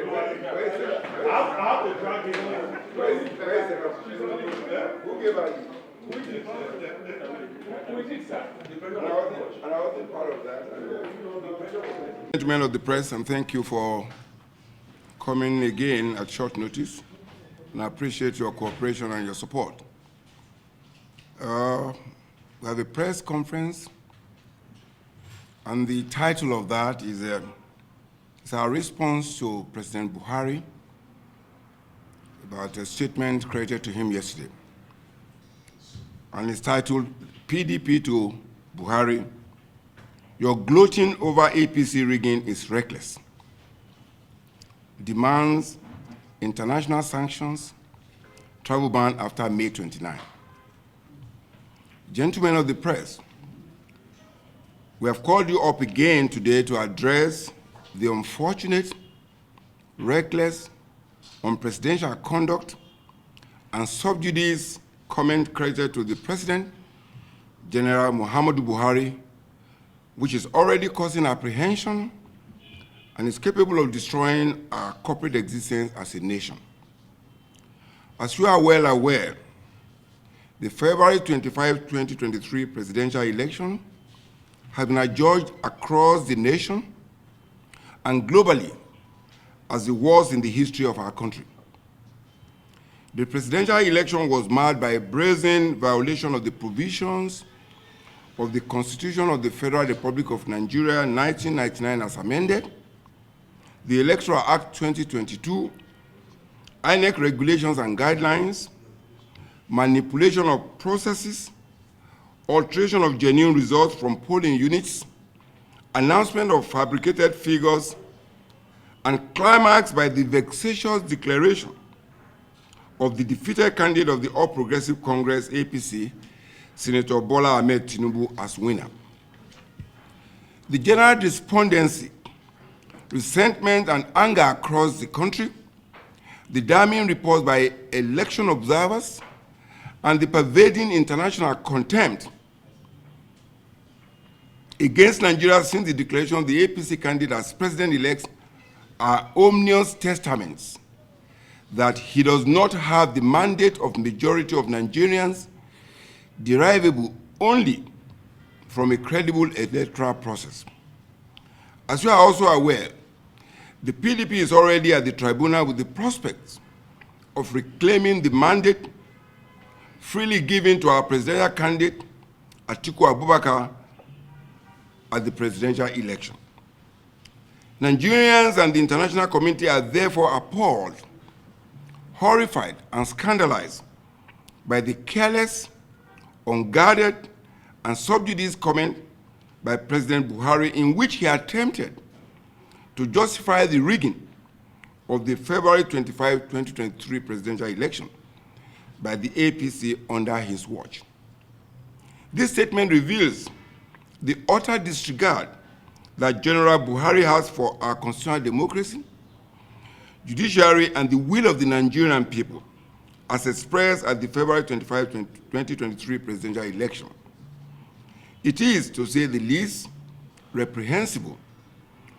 have to drag it. Who gave her this? We did, sir. And I wasn't part of that. Gentlemen of the press, and thank you for coming again at short notice. And I appreciate your cooperation and your support. We have a press conference, and the title of that is our response to President Buhari about a statement credited to him yesterday. And it's titled, PDP to Buhari, your gloating over APC rigging is reckless. Demands international sanctions, travel ban after May 29. Gentlemen of the press, we have called you up again today to address the unfortunate, reckless, unpresidential conduct and sub judice comment credited to the President, General Muhammadu Buhari, which is already causing apprehension and is capable of destroying our corporate existence as a nation. As you are well aware, the February 25, 2023 presidential election has been adjudged across the nation and globally as the worst in the history of our country. The presidential election was marred by a brazen violation of the provisions of the Constitution of the Federal Republic of Nigeria, 1999 as amended, the Electoral Act 2022, INEC regulations and guidelines, manipulation of processes, alteration of genuine results from polling units, announcement of fabricated figures, and climaxed by the vexatious declaration of the defeated candidate of the All Progressive Congress, APC, Senator Bola Ahmed Tinubu, as winner. The general despondency, resentment, and anger across the country, the damning reports by election observers, and the pervading international contempt against Nigeria since the declaration of the APC candidate as president-elect are ominous testaments that he does not have the mandate of majority of Nigerians derivable only from a credible electoral process. As you are also aware, the PDP is already at the tribunal with the prospects of reclaiming the mandate freely given to our presidential candidate, Atiku Abubakar, at the presidential election. Nigerians and the international community are therefore appalled, horrified, and scandalized by the careless, unguarded, and sub judice comment by President Buhari in which he attempted to justify the rigging of the February 25, 2023 presidential election by the APC under his watch. This statement reveals the utter disregard that General Buhari has for our constitutional democracy, judiciary, and the will of the Nigerian people, as expressed at the February 25, 2023 presidential election. It is, to say the least, reprehensible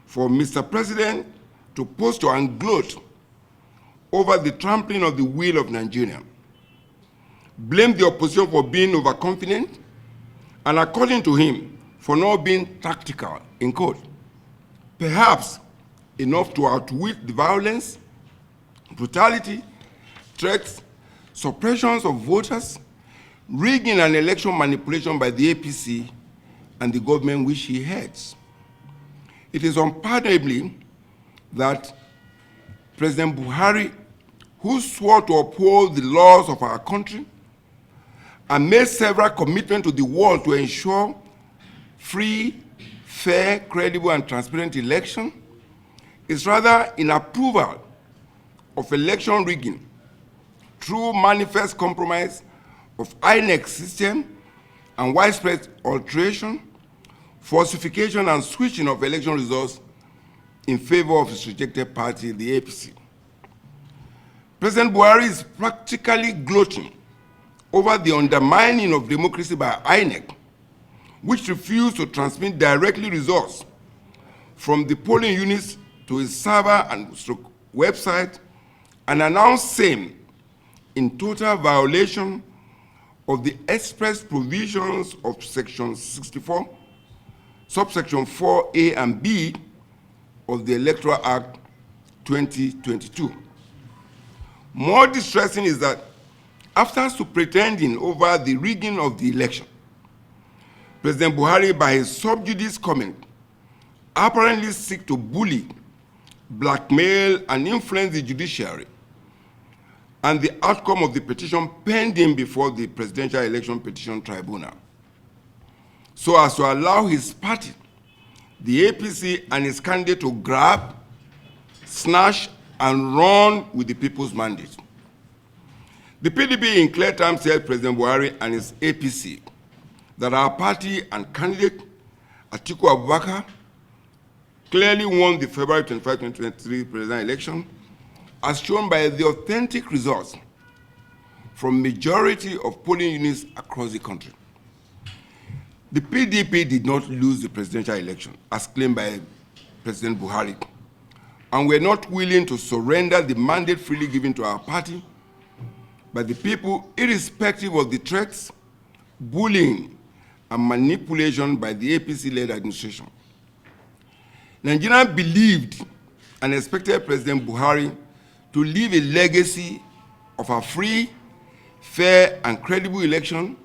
for Mr. President to post and gloat over the trampling of the will of Nigeria, blame the opposition for being overconfident, and according to him, for not being tactical, in quote, perhaps enough to outwit the violence, brutality, threats, suppressions of voters, rigging and election manipulation by the APC and the government which he heads. It is unpardonably that President Buhari, who swore to uphold the laws of our country and made several commitments to the world to ensure free, fair, credible, and transparent election, is rather in approval of election rigging through manifest compromise of INEC system and widespread alteration, falsification, and switching of election results in favor of his rejected party, the APC. President Buhari is practically gloating over the undermining of democracy by INEC, which refused to transmit directly results from the polling units to his server and website and announced same in total violation of the express provisions of Section 64, subsection 4A and B of the Electoral Act 2022. More distressing is that after superintending over the rigging of the election, President Buhari, by his sub judice comment, apparently seek to bully, blackmail, and influence the judiciary and the outcome of the petition pending before the Presidential Election Petition Tribunal, so as to allow his party, the APC, and his candidate to grab, snatch, and run with the people's mandate. The PDP in clear terms tells President Buhari and his APC that our party and candidate, Atiku Abubakar, clearly won the February 25, 2023 presidential election, as shown by the authentic results from majority of polling units across the country. The PDP did not lose the presidential election, as claimed by President Buhari, and were not willing to surrender the mandate freely given to our party by the people, irrespective of the threats, bullying, and manipulation by the APC-led administration. Nigerians believed and expected President Buhari to leave a legacy of a free, fair, and credible election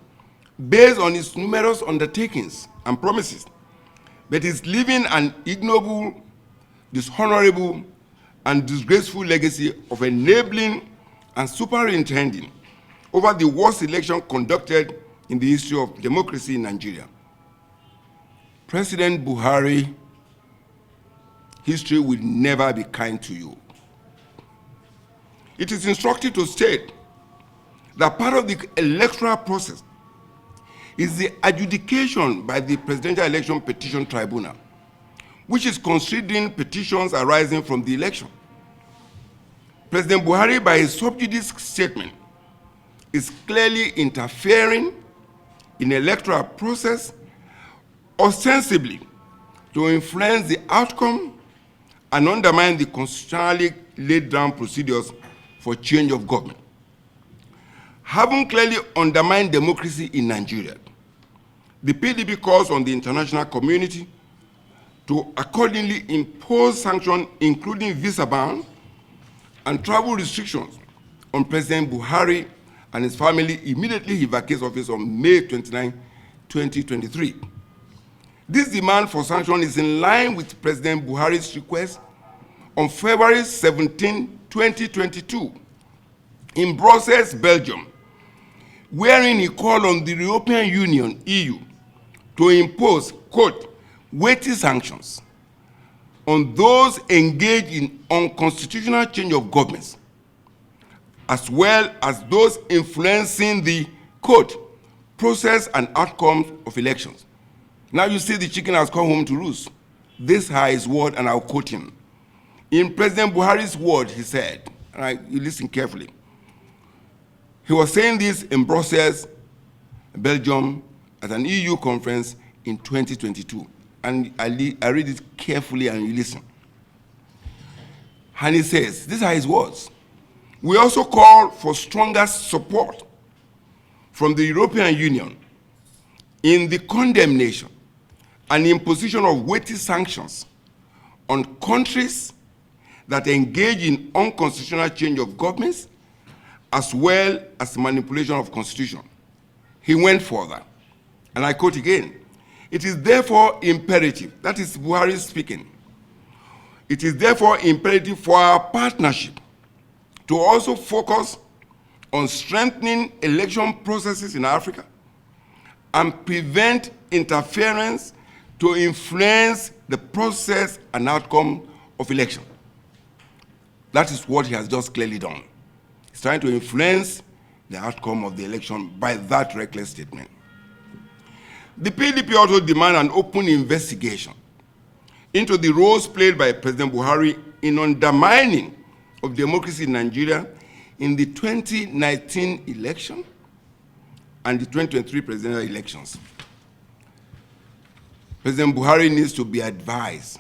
based on his numerous undertakings and promises, but is leaving an ignoble, dishonorable, and disgraceful legacy of enabling and superintending over the worst election conducted in the history of democracy in Nigeria. President Buhari, history will never be kind to you. It is instructive to state that part of the electoral process is the adjudication by the Presidential Election Petition Tribunal, which is considering petitions arising from the election. President Buhari, by his sub judice statement, is clearly interfering in the electoral process, ostensibly to influence the outcome and undermine the constitutionally laid down procedures for change of government. Having clearly undermined democracy in Nigeria, the PDP calls on the international community to accordingly impose sanctions, including visa ban and travel restrictions on President Buhari and his family immediately he vacates office on May 29, 2023. This demand for sanctions is in line with President Buhari's request on February 17, 2022, in Brussels, Belgium, wherein he called on the European Union, EU, to impose, quote, weighty sanctions on those engaged in unconstitutional change of governments, as well as those influencing the, quote, process and outcomes of elections. Now you see the chicken has come home to roost. This is his word, and I'll quote him. In President Buhari's word, he said, and you listen carefully, he was saying this in Brussels, Belgium, at an EU conference in 2022. And I read it carefully and you listen. And he says, these are his words. We also call for stronger support from the European Union in the condemnation and imposition of weighty sanctions on countries that engage in unconstitutional change of governments, as well as manipulation of constitution. He went further, and I quote again, it is therefore imperative, that is Buhari speaking, it is therefore imperative for our partnership to also focus on strengthening election processes in Africa and prevent interference to influence the process and outcome of election. That is what he has just clearly done. He's trying to influence the outcome of the election by that reckless statement. The PDP also demand an open investigation into the roles played by President Buhari in undermining of democracy in Nigeria in the 2019 election and the 2023 presidential elections. President Buhari needs to be advised